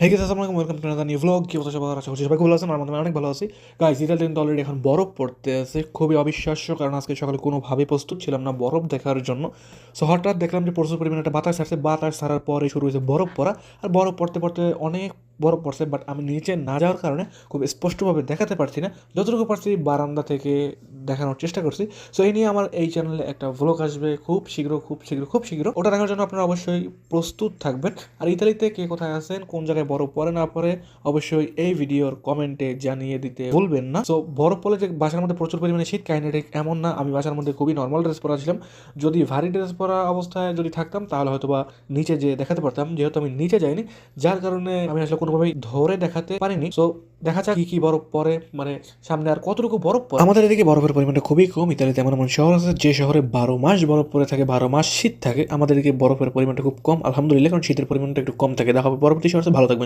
Hey guys, আসসালামু আলাইকুম, welcome to another new vlog. কি অবস্থা সবার? আশা করছি সবাই ভালো আছেন। আমার মধ্যে অনেক ভালো আছি। গাইস, ইতালিতে কিন্তু অলরেডি এখন বরফ পড়তে আছে, খুবই অবিশ্বাস্য। কারণ আজকে সকালে কোনোভাবেই প্রস্তুত ছিলাম না বরফ দেখার জন্য। সো হঠাৎ দেখলাম যে প্রচুর পরিমাণে একটা বাতাস আসছে, বাতাস ছাড়ার পরে শুরু হয়েছে বরফ পড়া। আর বরফ পড়তে পড়তে অনেক বরফ পড়ছে, বাট আমি নিচে না যাওয়ার কারণে খুব স্পষ্টভাবে দেখাতে পারছি না। যতটুকু পারছি বারান্দা থেকে দেখানোর চেষ্টা করছি। সো এই নিয়ে আমার এই চ্যানেলে একটা ভ্লগ আসবে খুব শীঘ্র। ওটা দেখার জন্য আপনারা অবশ্যই প্রস্তুত থাকবেন। আর ইতালিতে কে কোথায় আছেন, কোন জায়গায় বরফ পড়ে না পড়ে, অবশ্যই এই ভিডিওর কমেন্টে জানিয়ে দিতে ভুলবেন না। সো বরফ পড়লে যে বাসার মধ্যে প্রচুর পরিমাণে শীত, কাইনেটিক এমন না। আমি বাসার মধ্যে খুবই নর্মাল ড্রেস পরা ছিলাম। যদি ভারী ড্রেস পরা অবস্থায় যদি থাকতাম তাহলে হয়তো বা নিচে যেয়ে দেখাতে পারতাম। যেহেতু আমি নিচে যাইনি, যার কারণে আমি আসলে কোনোভাবেই ধরে দেখাতে পারিনি। সো দেখা যাক কি কি বরফ পড়ে, মানে সামনে আর কতটুকু বরফ পড়ে। আমাদের এদিকে বরফের পরিমাণটা খুবই কম। ইতালিতে এমন এমন শহর আছে যে শহরে 12 মাস বরফ পড়ে থাকে, 12 মাস শীত থাকে। আমাদের এদিকে বরফের পরিমাণটা খুব কম, আলহামদুলিল্লাহ, কারণ শীতের পরিমাণটা একটু কম থাকে। দেখা হবে পরবর্তী শহরে। ভালো থাকবেন।